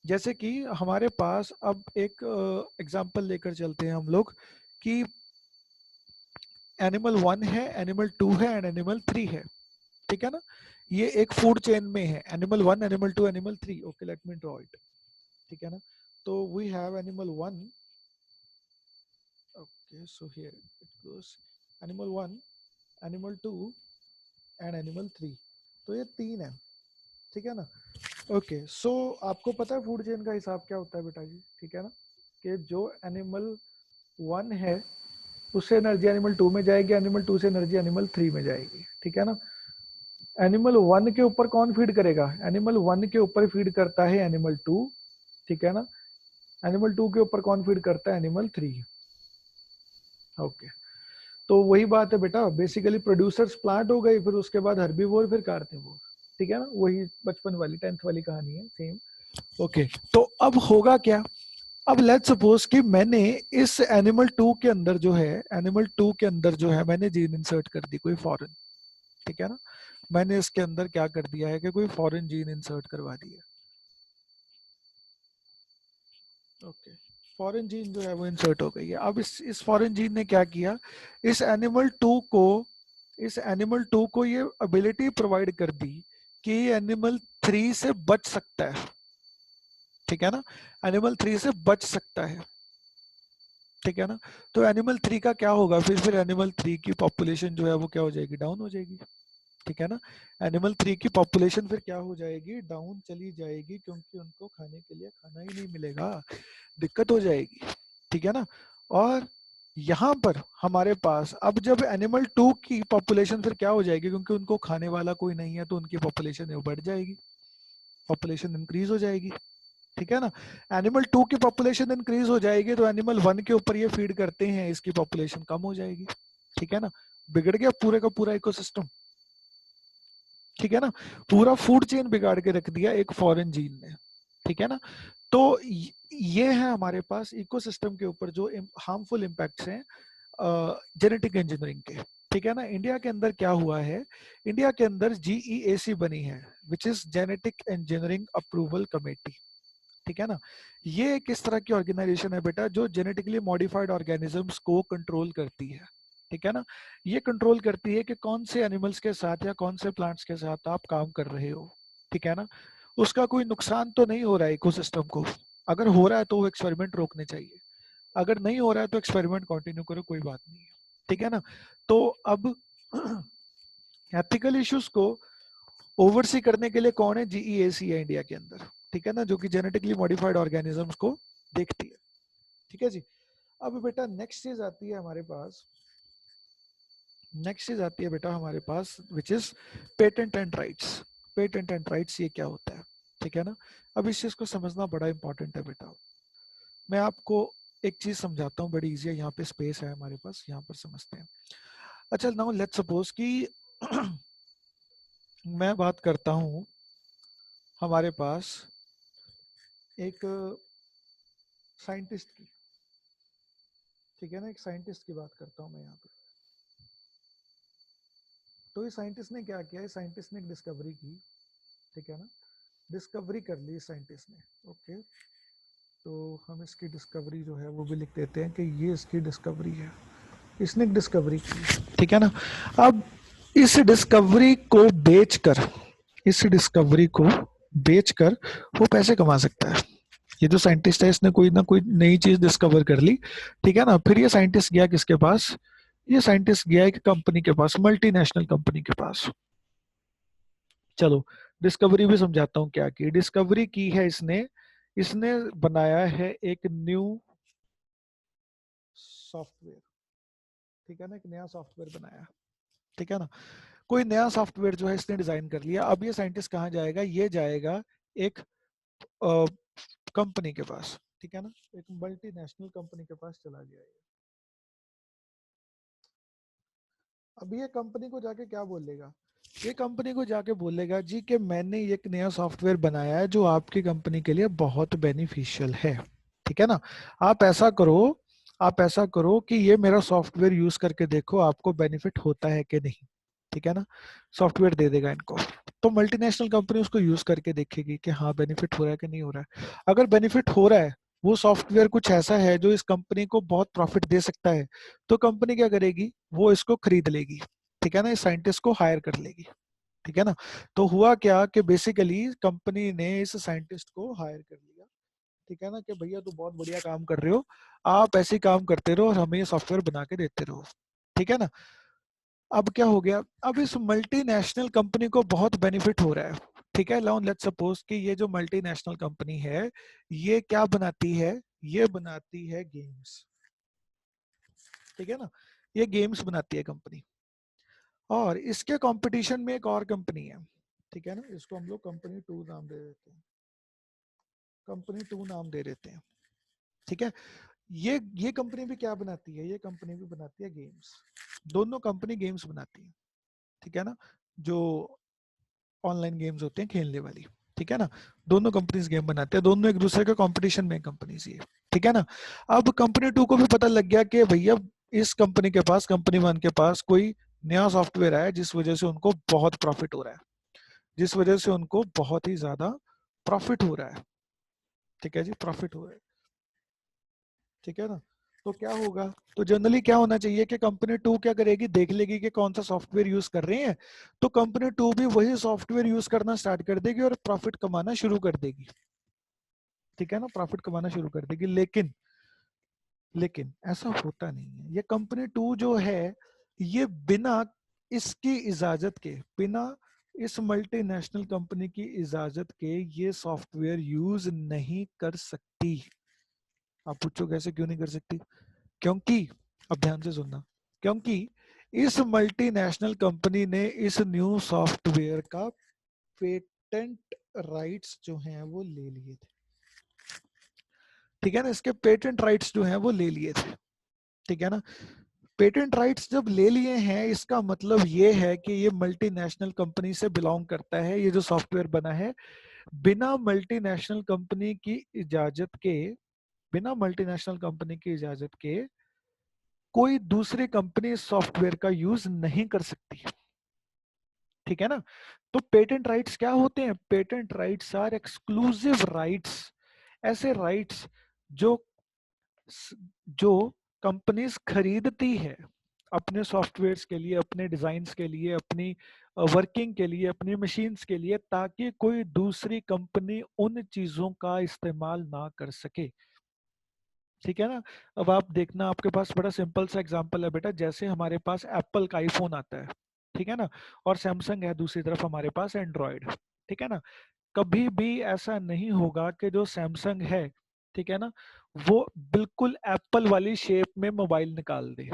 जैसे कि हमारे पास अब एक एग्जांपल लेकर चलते हैं हम लोग कि एनिमल 1 है, एनिमल 2 है एंड एनिमल 3 है, ठीक है ना। ये एक फूड चेन में है, animal 1, animal 2, animal 3। Okay, let me draw it, ठीक है ना। तो we have animal 1, okay, so here it goes, animal 1, animal 2 and animal 3। तो ये तीन है, ठीक है ना। ओके, सो आपको पता है फूड चेन का हिसाब क्या होता है बेटा जी, ठीक है ना, कि जो एनिमल 1 है उससे एनर्जी एनिमल 2 में जाएगी, एनिमल 2 से एनर्जी एनिमल 3 में जाएगी, ठीक है ना। एनिमल 1 के ऊपर कौन फीड करेगा? एनिमल 1 के ऊपर फीड करता है एनिमल 2, ठीक है ना। एनिमल 2 के ऊपर कौन फीड करता है? एनिमल 3। ओके, तो वही बात है बेटा, बेसिकली प्रोड्यूसर्स प्लांट हो गई, फिर उसके बाद हर्बीवोर, फिर कार्निवोर, ठीक है ना। वही बचपन वाली 10th वाली कहानी है, सेम। ओके, तो अब होगा क्या? अब लेट्स सपोज कि मैंने इस एनिमल 2 के अंदर जो है, एनिमल 2 के अंदर जो है मैंने जीन इंसर्ट कर दी कोई फॉरेन, ठीक है ना। मैंने इसके अंदर क्या कर दिया है कि कोई फॉरेन जीन इंसर्ट करवा दी है। ओके, फॉरेन जीन जो है वो इंसर्ट हो गई है। अब इस फॉरेन जीन ने क्या किया? इस एनिमल 2 को, इस एनिमल 2 को ये एबिलिटी प्रोवाइड कर दी कि एनिमल 3 से बच सकता है, ठीक है ना। एनिमल 3 से बच सकता है, ठीक है ना। तो एनिमल 3 का क्या होगा? फिर एनिमल 3 की पॉपुलेशन जो है वो क्या हो जाएगी? डाउन हो जाएगी, ठीक है ना। एनिमल 3 की पॉपुलेशन फिर क्या हो जाएगी? डाउन चली जाएगी, क्योंकि उनको खाने के लिए खाना ही नहीं मिलेगा, दिक्कत हो जाएगी, ठीक है ना। और यहाँ पर हमारे पास अब जब एनिमल 2 की पॉपुलेशन फिर क्या हो जाएगी, क्योंकि उनको खाने वाला कोई नहीं है, तो उनकी पॉपुलेशन बढ़ जाएगी, पॉपुलेशन इंक्रीज हो जाएगी, ठीक है ना। एनिमल 2 की पॉपुलेशन इंक्रीज हो जाएगी, तो एनिमल 1 के ऊपर ये फीड करते हैं, इसकी पॉपुलेशन कम हो जाएगी, ठीक है ना। बिगड़ गया पूरे का पूरा इकोसिस्टम, ठीक है ना। पूरा फूड चेन बिगाड़ के रख दिया एक फॉरेन जीन ने, ठीक है ना। तो ये है हमारे पास इकोसिस्टम के ऊपर जो हार्मफुल इम्पैक्ट्स हैं जेनेटिक इंजीनियरिंग के, ठीक है ना। इंडिया के अंदर क्या हुआ है? इंडिया के अंदर GEAC बनी है, which is genetic engineering approval committee, ठीक है ना। ये किस तरह की ऑर्गेनाइजेशन है बेटा? जो जेनेटिकली मॉडिफाइड ऑर्गेनिजम्स को कंट्रोल करती है, ठीक है ना। ये कंट्रोल करती है कि कौन से एनिमल्स के साथ या कौन से प्लांट्स के साथ आप काम कर रहे हो, ठीक है ना। उसका कोई नुकसान तो नहीं हो रहा है इकोसिस्टम को? अगर हो रहा है तो वो एक्सपेरिमेंट रोकने चाहिए, अगर नहीं हो रहा है तो एक्सपेरिमेंट कंटिन्यू करो, कोई बात नहीं है, ठीक है ना। तो अब एथिकल इश्यूज को ओवरसी करने के लिए कौन है? GEAC है इंडिया के अंदर, ठीक है ना, जो कि जेनेटिकली मॉडिफाइड ऑर्गेनिजम्स को देखती है, ठीक है जी। अब बेटा नेक्स्ट चीज आती है हमारे पास, नेक्स्ट चीज आती है बेटा हमारे पास, which is patent and rights. Patent and rights ये क्या होता है, ठीक है ना। अब इस चीज को समझना बड़ा इंपॉर्टेंट है बेटा। मैं आपको एक चीज समझाता हूँ, बड़ी इजी है, यहाँ पे स्पेस है हमारे पास, यहाँ पर समझते हैं। अच्छा, नाउ लेट्स सपोज कि मैं बात करता हूँ हमारे पास एक साइंटिस्ट की, ठीक है ना, एक साइंटिस्ट की बात करता हूँ मैं यहाँ पे। तो ये साइंटिस्ट ने क्या किया, साइंटिस्ट ने एक डिस्कवरी की, ठीक है ना, डिस्कवरी कर ली साइंटिस्ट ने। ओके, तो हम इसकी डिस्कवरी जो है वो भी लिख देते हैं कि ये इसकी डिस्कवरी है, इसने एक डिस्कवरी की, ठीक है ना। अब इस डिस्कवरी को बेचकर, इस डिस्कवरी को बेचकर वो पैसे कमा सकता है। ये जो साइंटिस्ट है इसने कोई ना कोई नई चीज डिस्कवर कर ली, ठीक है ना। फिर ये साइंटिस्ट गया किसके पास, ये साइंटिस्ट गया एक कंपनी के पास, मल्टीनेशनल कंपनी के पास। चलो डिस्कवरी भी समझाता हूँ क्या की। डिस्कवरी की है इसने, इसने बनाया है एक न्यू सॉफ्टवेयर, ठीक है ना, एक नया सॉफ्टवेयर बनाया, ठीक है ना। कोई नया सॉफ्टवेयर जो है इसने डिजाइन कर लिया। अब ये साइंटिस्ट कहाँ जाएगा, ये जाएगा एक कंपनी के पास, ठीक है ना, एक मल्टीनेशनल कंपनी के पास चला गया है। अब ये कंपनी को जाके क्या बोलेगा, ये कंपनी को जाके बोलेगा जी कि मैंने एक नया सॉफ्टवेयर बनाया है जो आपकी कंपनी के लिए बहुत बेनिफिशियल है, ठीक है ना। आप ऐसा करो, आप ऐसा करो कि ये मेरा सॉफ्टवेयर यूज करके देखो आपको बेनिफिट होता है कि नहीं, ठीक है ना। सॉफ्टवेयर दे देगा इनको, तो मल्टीनेशनल कंपनी उसको यूज करके देखेगी कि हाँ बेनिफिट हो रहा है कि नहीं हो रहा है। अगर बेनिफिट हो रहा है, वो सॉफ्टवेयर कुछ ऐसा है जो इस कंपनी को बहुत प्रॉफिट दे सकता है, तो कंपनी क्या करेगी, वो इसको खरीद लेगी, ठीक है ना, इस साइंटिस्ट को हायर कर लेगी, ठीक है ना। तो हुआ क्या कि बेसिकली कंपनी ने इस साइंटिस्ट को हायर कर लिया, ठीक है ना, कि भैया तू बहुत बढ़िया काम कर रहे हो, आप ऐसे ही काम करते रहो और हमें ये सॉफ्टवेयर बना के देते रहो, ठीक है ना। अब क्या हो गया, अब इस मल्टीनेशनल कंपनी को बहुत बेनिफिट हो रहा है, ठीक है। नाउ लेट्स सपोज कि ये जो मल्टीनेशनल कंपनी है ये क्या बनाती है, ये बनाती है गेम्स, ठीक है ना, ये गेम्स बनाती है कंपनी। और इसके कंपटीशन में एक और कंपनी है, ठीक है ना, इसको हम लोग कंपनी 2 नाम दे देते हैं, कंपनी 2 नाम दे देते हैं, ठीक है। ये कंपनी भी क्या बनाती है, ये कंपनी भी बनाती है गेम्स, दोनों कंपनी गेम्स बनाती है, ठीक है ना, जो ऑनलाइन गेम्स होते हैं खेलने वाली, ठीक है ना। दोनों कंपनीज गेम बनाते हैं, दोनों एक दूसरे के कंपटीशन में कंपनीज ये, ठीक है ना। अब कंपनी 2 को भी पता लग गया कि भैया इस कंपनी के पास, कंपनी 1 के पास कोई नया सॉफ्टवेयर आया जिस वजह से उनको बहुत प्रॉफिट हो रहा है, जिस वजह से उनको बहुत ही ज्यादा प्रॉफिट हो रहा है, ठीक है जी, प्रॉफिट हो रहा है, ठीक है ना। तो क्या होगा, तो जनरली क्या होना चाहिए कि कंपनी 2 क्या करेगी, देख लेगी कि कौन सा सॉफ्टवेयर यूज कर रहे हैं, तो कंपनी 2 भी वही सॉफ्टवेयर यूज करना स्टार्ट कर देगी और प्रॉफिट कमाना शुरू कर देगी, ठीक है ना, प्रॉफिट कमाना शुरू कर देगी। लेकिन लेकिन ऐसा होता नहीं है, ये कंपनी 2 जो है ये बिना इसकी इजाजत के, बिना इस मल्टीनेशनल कंपनी की इजाजत के ये सॉफ्टवेयर यूज नहीं कर सकती। आप पूछो कैसे, क्यों नहीं कर सकती, क्योंकि, अब ध्यान से सुनना, क्योंकि इस मल्टीनेशनल कंपनी ने इस न्यू सॉफ्टवेयर का पेटेंट राइट्स जो हैं वो ले लिए थे, ठीक है ना, इसके पेटेंट राइट्स जो हैं वो ले लिए थे, ठीक है ना। पेटेंट राइट्स जब ले लिए हैं इसका मतलब ये है कि ये मल्टीनेशनल कंपनी से बिलोंग करता है, ये जो सॉफ्टवेयर बना है बिना मल्टीनेशनल कंपनी की इजाजत के, बिना मल्टीनेशनल कंपनी की इजाजत के कोई दूसरी कंपनी सॉफ्टवेयर का यूज नहीं कर सकती, ठीक है ना। तो पेटेंट राइट्स क्या होते हैं, patent rights are exclusive rights, ऐसे राइट्स जो जो कंपनीज खरीदती है अपने सॉफ्टवेयर्स के लिए, अपने डिजाइन्स के लिए, अपनी वर्किंग के लिए, अपनी मशीन्स के लिए, ताकि कोई दूसरी कंपनी उन चीजों का इस्तेमाल ना कर सके, ठीक है ना। अब आप देखना, आपके पास बड़ा सिंपल सा एग्जांपल है बेटा, जैसे हमारे पास एप्पल का आईफोन आता है, ठीक है ना, और सैमसंग है दूसरी तरफ हमारे पास एंड्रॉयड, ठीक है ना। कभी भी ऐसा नहीं होगा कि जो सैमसंग है, ठीक है ना, वो बिल्कुल एप्पल वाली शेप में मोबाइल निकाल दे,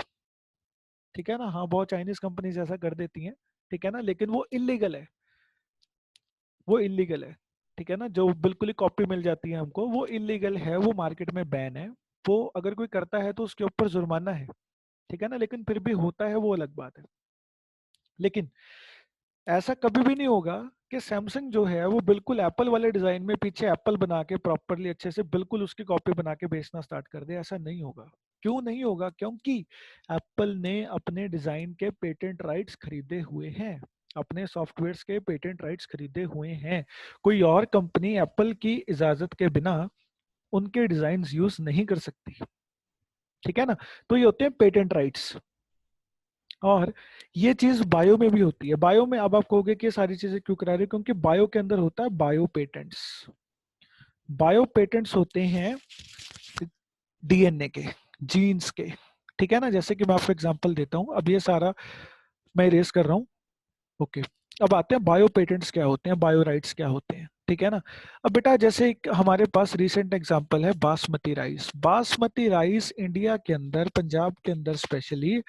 ठीक है ना। हाँ बहुत चाइनीज कंपनीज ऐसा कर देती हैं, ठीक है ना, लेकिन वो इलीगल है, वो इलीगल है, ठीक है ना। जो बिल्कुल ही कॉपी मिल जाती है हमको वो इलीगल है, वो मार्केट में बैन है, वो अगर कोई करता है तो उसके ऊपर जुर्माना है, ठीक है ना, लेकिन फिर भी होता है वो अलग बात है। लेकिन ऐसा कभी भी नहीं होगा कि सैमसंग जो है वो बिल्कुल एप्पल वाले डिजाइन में पीछे एप्पल बना के प्रॉपरली अच्छे से बिल्कुल उसकी कॉपी बना के बेचना स्टार्ट कर दे, ऐसा नहीं होगा, क्यों नहीं होगा? क्योंकि एप्पल ने अपने डिजाइन के पेटेंट राइट्स खरीदे हुए हैं, अपने सॉफ्टवेयर्स के पेटेंट राइट्स खरीदे हुए हैं। कोई और कंपनी एप्पल की इजाजत के बिना उनके डिजाइन यूज नहीं कर सकती, ठीक है ना। तो ये होते हैं पेटेंट राइट्स। और ये चीज बायो में भी होती है। बायो में अब आप कहोगे कि ये सारी चीजें क्यों करा रहे हो, क्योंकि बायो के अंदर होता है बायो पेटेंट्स। बायो पेटेंट्स होते हैं डीएनए के, जीन्स के, ठीक है ना। जैसे कि मैं आपको एग्जांपल देता हूं, अब ये सारा मैं रेस कर रहा हूं, ओके। अब आते हैं बायो पेटेंट्स क्या होते हैं, बायो राइट्स क्या होते हैं, ठीक है ना। अब बेटा जैसे एक हमारे पास रिसेंट एग्जांपल है basmati rice. Basmati rice India के अंदर, पंजाब के अंदर स्पेशली,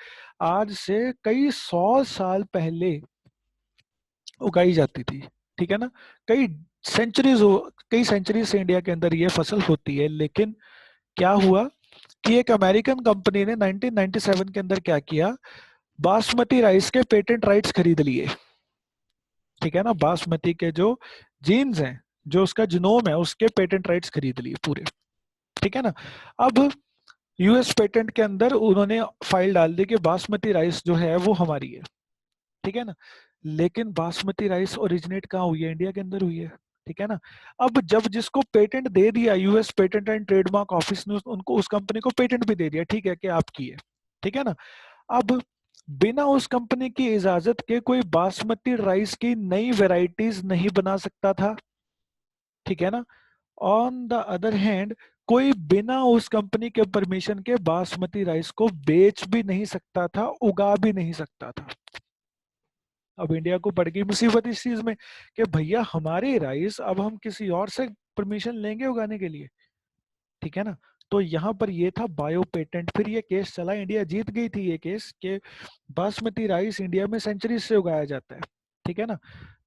आज से कई 100 साल पहले उगाई जाती थी, ठीक है ना। कई सेंचुरीज हो, कई सेंचुरी से इंडिया के अंदर ये फसल होती है। लेकिन क्या हुआ कि एक अमेरिकन कंपनी ने 1997 के अंदर क्या किया, बासमती राइस के पेटेंट राइट्स खरीद लिए, ठीक है ना। बासमती के जो जीन्स हैं, जो उसका जिनोम है, उसके पेटेंट राइट्स खरीद लिए पूरे, ठीक है ना। अब यूएस पेटेंट के अंदर उन्होंने फाइल डाल दी कि बासमती राइस जो है वो हमारी है, ठीक है ना। लेकिन बासमती राइस ओरिजिनेट कहाँ हुई है? इंडिया के अंदर हुई है, ठीक है ना। अब जब जिसको पेटेंट दे दिया, US patent and trademark office ने उनको, उस कंपनी को पेटेंट भी दे दिया, ठीक है कि आपकी है, ठीक है ना। अब बिना उस कंपनी की इजाजत के कोई बासमती राइस की नई वेराइटीज नहीं बना सकता था, ठीक है ना। ऑन द अदर हैंड, कोई बिना उस कंपनी के परमिशन के बासमती राइस को बेच भी नहीं सकता था, उगा भी नहीं सकता था। अब इंडिया को पड़ गई मुसीबत इस चीज में कि भैया हमारे राइस अब हम किसी और से परमिशन लेंगे उगाने के लिए, ठीक है ना। तो यहाँ पर ये था बायो पेटेंट। फिर ये केस चला, इंडिया जीत गई थी ये केस कि बासमती राइस इंडिया में सेंचुरी से उगाया जाता है, ठीक है ना।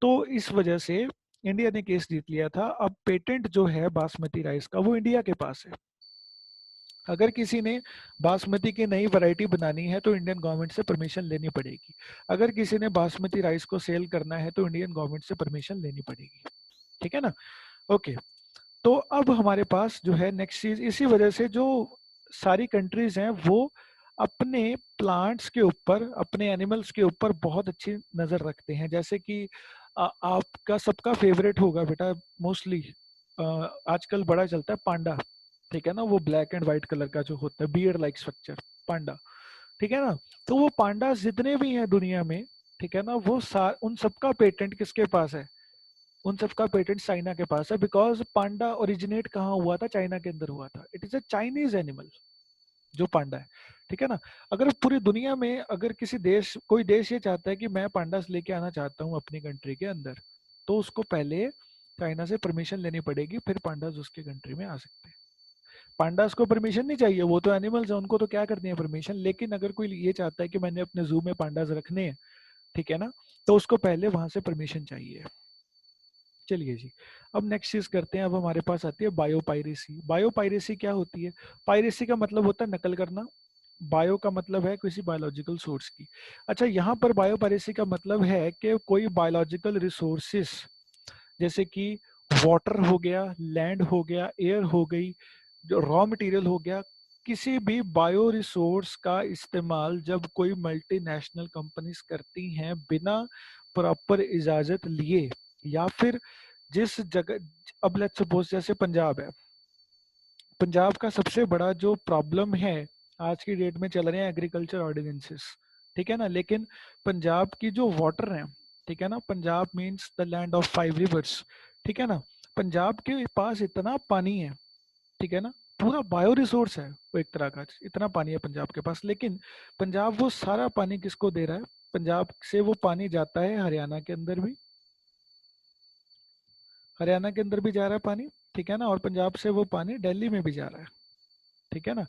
तो इस वजह से इंडिया ने केस जीत लिया था। अब पेटेंट जो है बासमती राइस का वो इंडिया के पास है। अगर किसी ने बासमती की नई वैरायटी बनानी है तो इंडियन गवर्नमेंट से परमिशन लेनी पड़ेगी। अगर किसी ने बासमती राइस को सेल करना है तो इंडियन गवर्नमेंट से परमिशन लेनी पड़ेगी, ठीक है ना। ओके, तो अब हमारे पास जो है नेक्स्ट चीज, इसी वजह से जो सारी कंट्रीज हैं वो अपने प्लांट्स के ऊपर, अपने एनिमल्स के ऊपर बहुत अच्छी नजर रखते हैं। जैसे कि आपका सबका फेवरेट होगा बेटा मोस्टली, आजकल बड़ा चलता है पांडा, ठीक है ना। वो ब्लैक एंड व्हाइट कलर का जो होता है, बियर्ड लाइक स्ट्रक्चर, पांडा, ठीक है ना। तो वो पांडा जितने भी हैं दुनिया में, ठीक है ना, वो उन सबका पेटेंट किसके पास है? उन सबका पेटेंट चाइना के पास है। बिकॉज पांडा ओरिजिनेट कहाँ हुआ था? चाइना के अंदर हुआ था। It is a Chinese animal जो पांडा है, ठीक है ना। अगर पूरी दुनिया में अगर किसी देश, कोई देश ये चाहता है कि मैं पांडास लेके आना चाहता हूँ अपनी कंट्री के अंदर, तो उसको पहले चाइना से परमिशन लेनी पड़ेगी, फिर पांडास उसके कंट्री में आ सकते हैं। पांडास को परमिशन नहीं चाहिए, वो तो एनिमल्स है, उनको तो क्या करनी है परमिशन। लेकिन अगर कोई ये चाहता है कि मैंने अपने जू में पांडास रखने हैं, ठीक है ना, तो उसको पहले वहां से परमिशन चाहिए। चलिए जी, अब नेक्स्ट चीज करते हैं। अब हमारे पास आती है बायोपायरेसी। बायोपायरेसी क्या होती है? पायरेसी का मतलब होता है नकल करना, बायो का मतलब है किसी बायोलॉजिकल सोर्स की। अच्छा, यहाँ पर बायोपायरेसी का मतलब है कि कोई बायोलॉजिकल रिसोर्सेस, जैसे कि वाटर हो गया, लैंड हो गया, एयर हो गई, जो रॉ मटेरियल हो गया, किसी भी बायो रिसोर्स का इस्तेमाल जब कोई मल्टीनेशनल कंपनीज करती हैं बिना प्रॉपर इजाजत लिए, या फिर जिस जगह, अब लेट्स सपोज जैसे पंजाब है, पंजाब का सबसे बड़ा जो प्रॉब्लम है आज की डेट में चल रहे हैं एग्रीकल्चर ऑर्डिनेंसेस, ठीक है ना। लेकिन पंजाब की जो वाटर है, ठीक है ना, Punjab means the land of 5 reverse, ठीक है ना। पंजाब के पास इतना पानी है, ठीक है ना, पूरा बायो रिसोर्स है वो एक तरह का, इतना पानी है पंजाब के पास। लेकिन पंजाब वो सारा पानी किसको दे रहा है? पंजाब से वो पानी जाता है हरियाणा के अंदर भी, हरियाणा के अंदर भी जा रहा है पानी, ठीक है ना। और पंजाब से वो पानी दिल्ली में भी जा रहा है, ठीक है ना।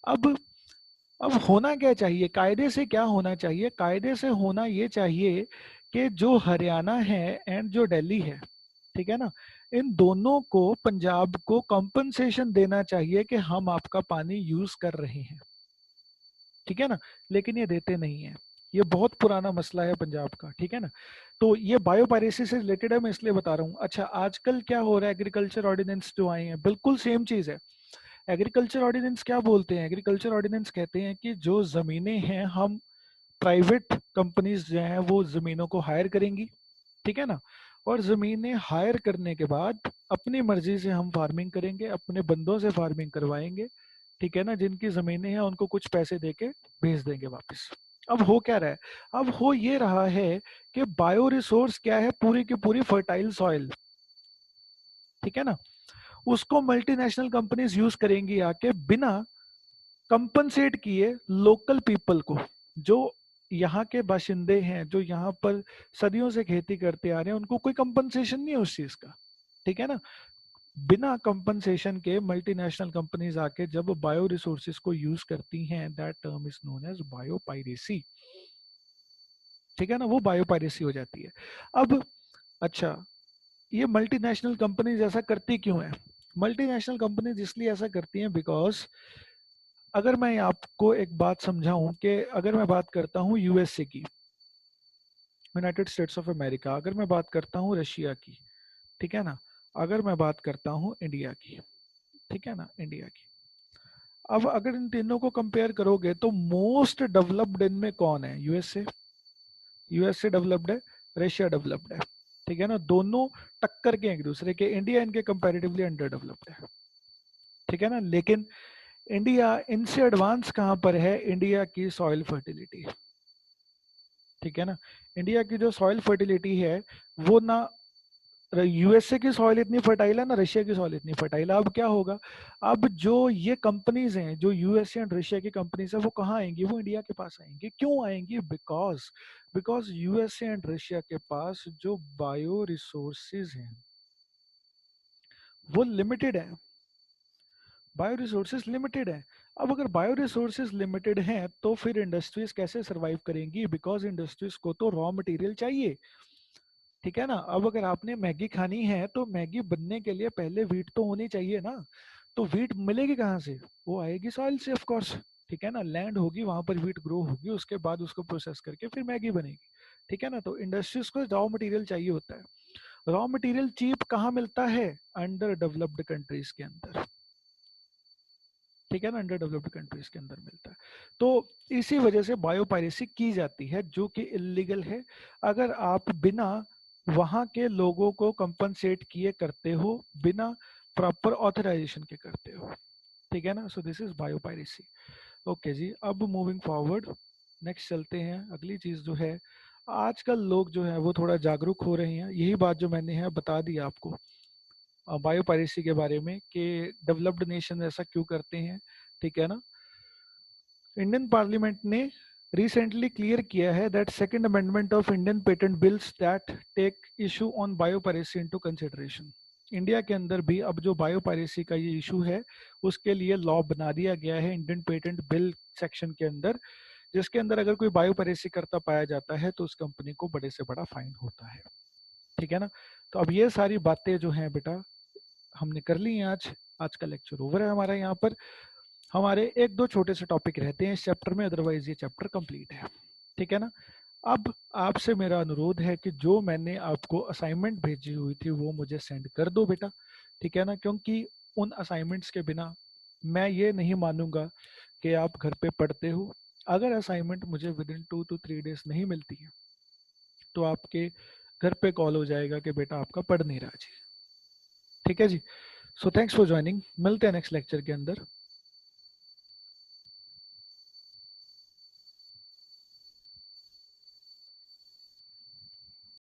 अब अब होना क्या चाहिए? कायदे से क्या होना चाहिए? कायदे से होना ये चाहिए कि जो हरियाणा है एंड जो दिल्ली है, ठीक है ना, इन दोनों को, पंजाब को कंपनसेशन देना चाहिए कि हम आपका पानी यूज कर रहे हैं, ठीक है ना। लेकिन ये देते नहीं है। ये बहुत पुराना मसला है पंजाब का, ठीक है ना। तो ये बायोपायरेसी से रिलेटेड है, मैं इसलिए बता रहा हूँ। अच्छा, आजकल क्या हो रहा है, एग्रीकल्चर ऑर्डिनेंस जो आए हैं, बिल्कुल सेम चीज है। एग्रीकल्चर ऑर्डिनेंस क्या बोलते हैं? एग्रीकल्चर ऑर्डिनेंस कहते हैं कि जो जमीनें हैं, हम प्राइवेट कंपनीज जो हैं वो जमीनों को हायर करेंगी, ठीक है ना, और जमीनें हायर करने के बाद अपनी मर्जी से हम फार्मिंग करेंगे, अपने बंदों से फार्मिंग करवाएंगे, ठीक है ना, जिनकी जमीनें हैं उनको कुछ पैसे देके भेज देंगे वापस। अब हो क्या रहा है? अब हो ये रहा है कि बायो रिसोर्स क्या है? पूरी की पूरी फर्टाइल सॉइल, ठीक है ना, उसको मल्टीनेशनल कंपनीज यूज करेंगी आके, बिना कंपनसेट किए लोकल पीपल को, जो यहाँ के बाशिंदे हैं, जो यहाँ पर सदियों से खेती करते आ रहे हैं, उनको कोई कंपनसेशन नहीं है उस चीज का, ठीक है ना। बिना कंपनसेशन के मल्टीनेशनल कंपनीज आके जब बायो रिसोर्सेज को यूज करती हैं, that term is known as biopiracy, ठीक है ना, वो बायोपायरेसी हो जाती है। अब अच्छा, ये मल्टीनेशनल कंपनीज ऐसा करती क्यों है? मल्टीनेशनल कंपनीज इसलिए ऐसा करती हैं बिकॉज, अगर मैं आपको एक बात समझाऊं कि अगर मैं बात करता हूं यूएसए की, यूनाइटेड स्टेट्स ऑफ अमेरिका, अगर मैं बात करता हूं रशिया की, ठीक है ना, अगर मैं बात करता हूं इंडिया की, ठीक है ना, इंडिया की, अब अगर इन तीनों को कंपेयर करोगे तो मोस्ट डेवलप्ड इनमें कौन है? यूएसए। यूएसए डेवलप्ड है, रशिया डेवलप्ड है, ठीक है ना, दोनों टक्कर के एक दूसरे के, इंडिया इनके कंपैरेटिवली अंडर डेवलप्ड है, ठीक है ना। लेकिन इंडिया इनसे एडवांस कहां पर है? इंडिया की सॉइल फर्टिलिटी, ठीक है ना। इंडिया की जो सॉइल फर्टिलिटी है वो ना, यूएसए की सॉइल इतनी फर्टाइल है ना रशिया की सॉइल इतनी फर्टाइल है। अब क्या होगा? अब जो ये कंपनीज हैं, जो यूएसए एंड रशिया की कंपनीज है, वो कहाँ आएंगी? वो इंडिया के पास आएंगी। क्यों आएंगी? Because because USA and Russia के पास जो बायो रिसोर्सेज हैं वो लिमिटेड है, बायो रिसोर्सेज लिमिटेड है। अब अगर बायो रिसोर्सेज लिमिटेड हैं तो फिर इंडस्ट्रीज कैसे सरवाइव करेंगी? बिकॉज इंडस्ट्रीज को तो रॉ मटेरियल चाहिए, ठीक है ना। अब अगर आपने मैगी खानी है तो मैगी बनने के लिए पहले वीट तो होनी चाहिए ना, तो वीट मिलेगी कहाँ से? वो आएगी सॉइल से ऑफ कोर्स, ठीक है ना, लैंड होगी वहां पर वीट ग्रो होगी, उसके बाद उसको प्रोसेस करके फिर मैगी बनेगी, ठीक है ना। तो इंडस्ट्रीज को रॉ मटेरियल चाहिए होता है। रॉ मटेरियल चीप कहाँ मिलता है? अंडर डेवलप्ड कंट्रीज के अंदर, ठीक है ना, अंडर डेवलप्ड कंट्रीज के अंदर मिलता है। तो इसी वजह से बायोपायरेसी की जाती है, जो कि इलीगल है। अगर आप बिना वहां के लोगों को कंपनसेट किए करते हो, बिना प्रॉपर ऑथराइजेशन के करते हो, ठीक है ना। So this is biopiracy. Okay जी, अब मूविंग फॉरवर्ड, नेक्स्ट चलते हैं। अगली चीज जो है, आजकल लोग जो है वो थोड़ा जागरूक हो रहे हैं, यही बात जो मैंने है बता दी आपको बायोपायरेसी के बारे में, कि डेवलप्ड नेशन ऐसा क्यों करते हैं, ठीक है ना। इंडियन पार्लियामेंट ने रिसेंटली क्लियर किया है that second amendment of Indian patent bills that take issue on biopiracy into consideration. India के अंदर भी अब जो बायोपायरेसी का ये इशू है उसके लिए लॉ बना दिया गया है इंडियन पेटेंट बिल सेक्शन के अंदर, जिसके अंदर अगर कोई बायोपायरेसी करता पाया जाता है तो उस कंपनी को बड़े से बड़ा फाइन होता है, ठीक है ना। तो अब ये सारी बातें जो हैं बेटा हमने कर ली हैं। आज आज का लेक्चर ओवर है हमारा। यहाँ पर हमारे एक दो छोटे से टॉपिक रहते हैं इस चैप्टर में, अदरवाइज ये चैप्टर कंप्लीट है, ठीक है ना। अब आपसे मेरा अनुरोध है कि जो मैंने आपको असाइनमेंट भेजी हुई थी वो मुझे सेंड कर दो बेटा, ठीक है ना, क्योंकि उन असाइनमेंट्स के बिना मैं ये नहीं मानूंगा कि आप घर पे पढ़ते हो। अगर असाइनमेंट मुझे विद इन 2 to 3 days नहीं मिलती है तो आपके घर पे कॉल हो जाएगा कि बेटा आपका पढ़ नहीं रहा जी, ठीक है जी। सो थैंक्स फॉर ज्वाइनिंग, मिलते हैं नेक्स्ट लेक्चर के अंदर।